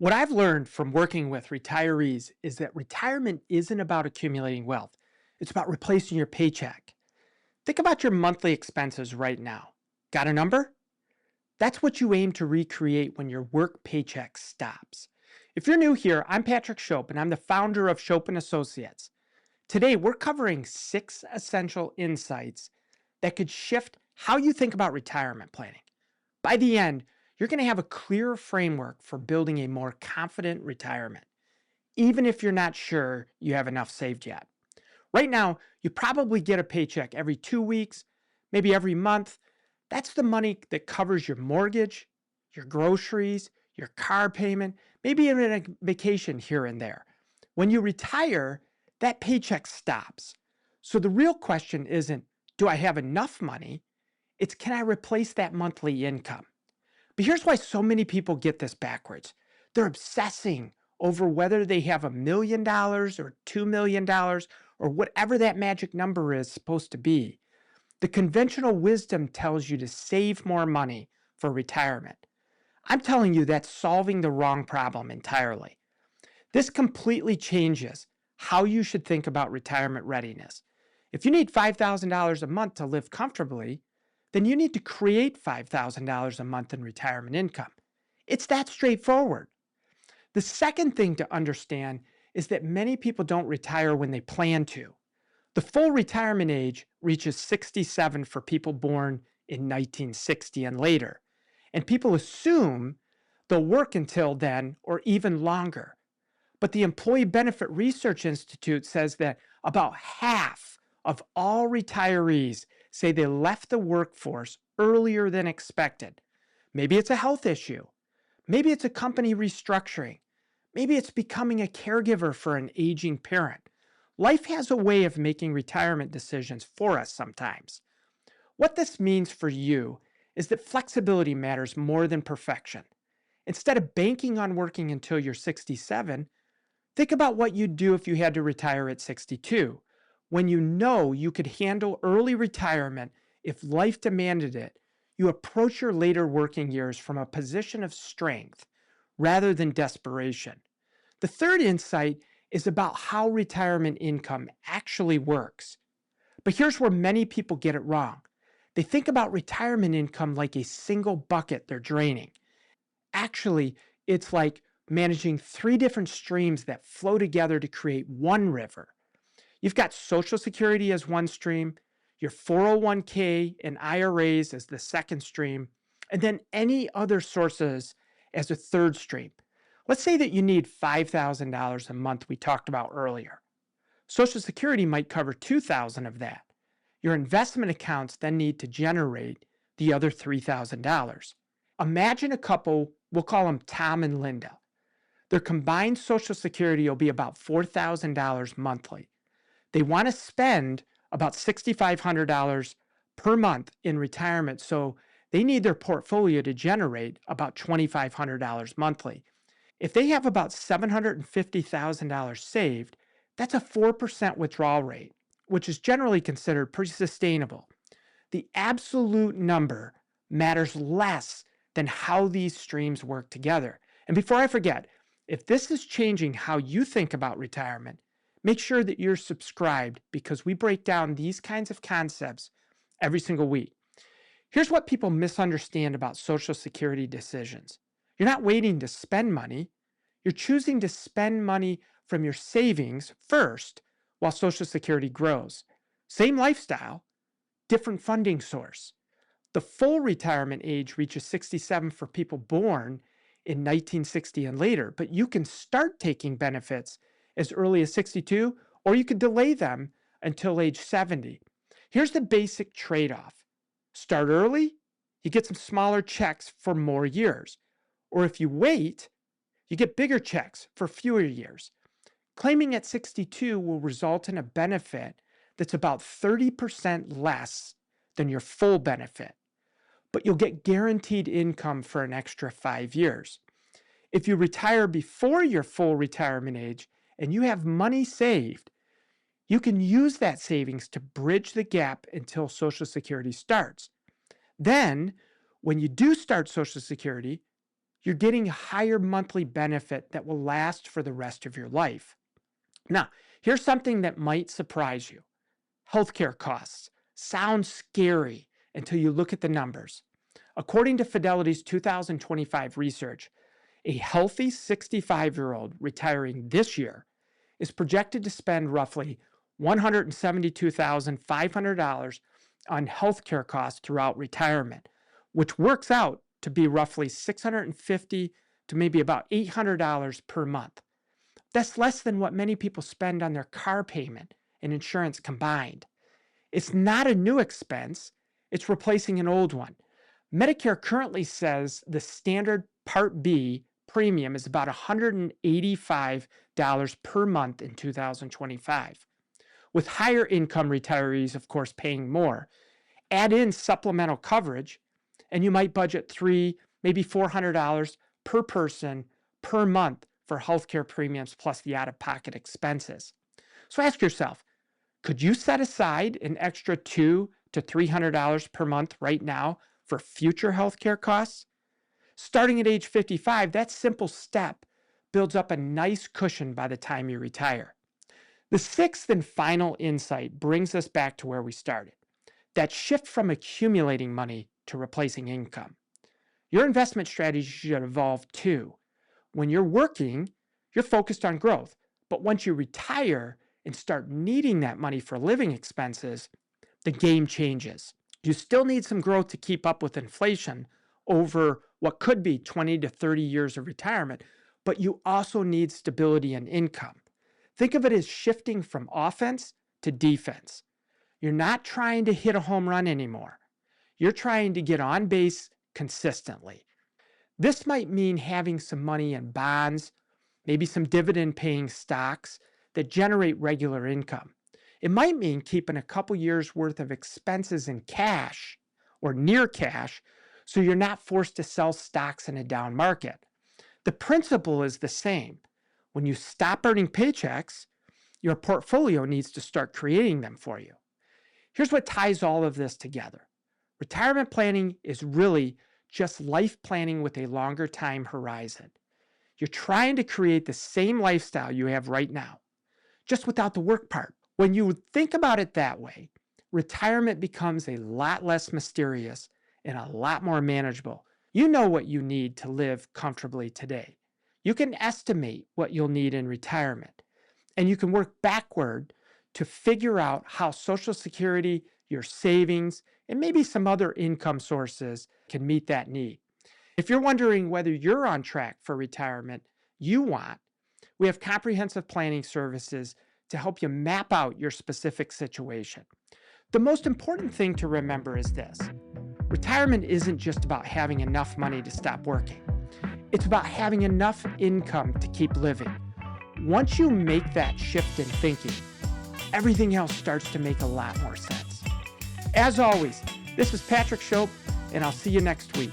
What I've learned from working with retirees is that retirement isn't about accumulating wealth. It's about replacing your paycheck. Think about your monthly expenses right now. Got a number? That's what you aim to recreate when your work paycheck stops. If you're new here, I'm Patrick Shope and I'm the founder of Shope and Associates. Today, we're covering 6 essential insights that could shift how you think about retirement planning. By the end, you're going to have a clearer framework for building a more confident retirement, even if you're not sure you have enough saved yet. Right now, you probably get a paycheck every 2 weeks, maybe every month. That's the money that covers your mortgage, your groceries, your car payment, maybe even a vacation here and there. When you retire, that paycheck stops. So the real question isn't, do I have enough money? It's, can I replace that monthly income? But here's why so many people get this backwards. They're obsessing over whether they have $1 million or $2 million or whatever that magic number is supposed to be. The conventional wisdom tells you to save more money for retirement. I'm telling you that's solving the wrong problem entirely. This completely changes how you should think about retirement readiness. If you need $5,000 a month to live comfortably, then you need to create $5,000 a month in retirement income. It's that straightforward. The second thing to understand is that many people don't retire when they plan to. The full retirement age reaches 67 for people born in 1960 and later, and people assume they'll work until then or even longer. But the Employee Benefit Research Institute says that about half of all retirees say they left the workforce earlier than expected. Maybe it's a health issue. Maybe it's a company restructuring. Maybe it's becoming a caregiver for an aging parent. Life has a way of making retirement decisions for us sometimes. What this means for you is that flexibility matters more than perfection. Instead of banking on working until you're 67, think about what you'd do if you had to retire at 62, when you know you could handle early retirement if life demanded it. You approach your later working years from a position of strength rather than desperation. The third insight is about how retirement income actually works. But here's where many people get it wrong. They think about retirement income like a single bucket they're draining. Actually, it's like managing 3 different streams that flow together to create one river. You've got Social Security as one stream, your 401k and IRAs as the second stream, and then any other sources as a third stream. Let's say that you need $5,000 a month we talked about earlier. Social Security might cover $2,000 of that. Your investment accounts then need to generate the other $3,000. Imagine a couple, we'll call them Tom and Linda. Their combined Social Security will be about $4,000 monthly. They want to spend about $6,500 per month in retirement, so they need their portfolio to generate about $2,500 monthly. If they have about $750,000 saved, that's a 4% withdrawal rate, which is generally considered pretty sustainable. The absolute number matters less than how these streams work together. And before I forget, if this is changing how you think about retirement, make sure that you're subscribed because we break down these kinds of concepts every single week. Here's what people misunderstand about Social Security decisions. You're not waiting to spend money. You're choosing to spend money from your savings first while Social Security grows. Same lifestyle, different funding source. The full retirement age reaches 67 for people born in 1960 and later, but you can start taking benefits as early as 62, or you could delay them until age 70. Here's the basic trade-off. Start early, you get some smaller checks for more years. Or if you wait, you get bigger checks for fewer years. Claiming at 62 will result in a benefit that's about 30% less than your full benefit, but you'll get guaranteed income for an extra 5 years. If you retire before your full retirement age and you have money saved, you can use that savings to bridge the gap until Social Security starts. Then, when you do start Social Security, you're getting a higher monthly benefit that will last for the rest of your life. Now, here's something that might surprise you. Healthcare costs sound scary until you look at the numbers. According to Fidelity's 2025 research, a healthy 65-year-old retiring this year is projected to spend roughly $172,500 on healthcare costs throughout retirement, which works out to be roughly $650 to maybe about $800 per month. That's less than what many people spend on their car payment and insurance combined. It's not a new expense, it's replacing an old one. Medicare currently says the standard Part B premium is about $185 per month in 2025, with higher income retirees, of course, paying more. Add in supplemental coverage, and you might budget $300, maybe $400 per person per month for healthcare premiums plus the out-of-pocket expenses. So ask yourself, could you set aside an extra $200 to $300 per month right now for future healthcare costs? Starting at age 55, that simple step builds up a nice cushion by the time you retire. The sixth and final insight brings us back to where we started, that shift from accumulating money to replacing income. Your investment strategy should evolve too. When you're working, you're focused on growth, but once you retire and start needing that money for living expenses, the game changes. You still need some growth to keep up with inflation over what could be 20 to 30 years of retirement, but you also need stability and income. Think of it as shifting from offense to defense. You're not trying to hit a home run anymore. You're trying to get on base consistently. This might mean having some money in bonds, maybe some dividend-paying stocks that generate regular income. It might mean keeping a couple years' worth of expenses in cash or near cash so you're not forced to sell stocks in a down market. The principle is the same. When you stop earning paychecks, your portfolio needs to start creating them for you. Here's what ties all of this together. Retirement planning is really just life planning with a longer time horizon. You're trying to create the same lifestyle you have right now, just without the work part. When you think about it that way, retirement becomes a lot less mysterious and a lot more manageable. You know what you need to live comfortably today. You can estimate what you'll need in retirement, and you can work backward to figure out how Social Security, your savings, and maybe some other income sources can meet that need. If you're wondering whether you're on track for retirement we have comprehensive planning services to help you map out your specific situation. The most important thing to remember is this. Retirement isn't just about having enough money to stop working. It's about having enough income to keep living. Once you make that shift in thinking, everything else starts to make a lot more sense. As always, this is Patrick Shope, and I'll see you next week.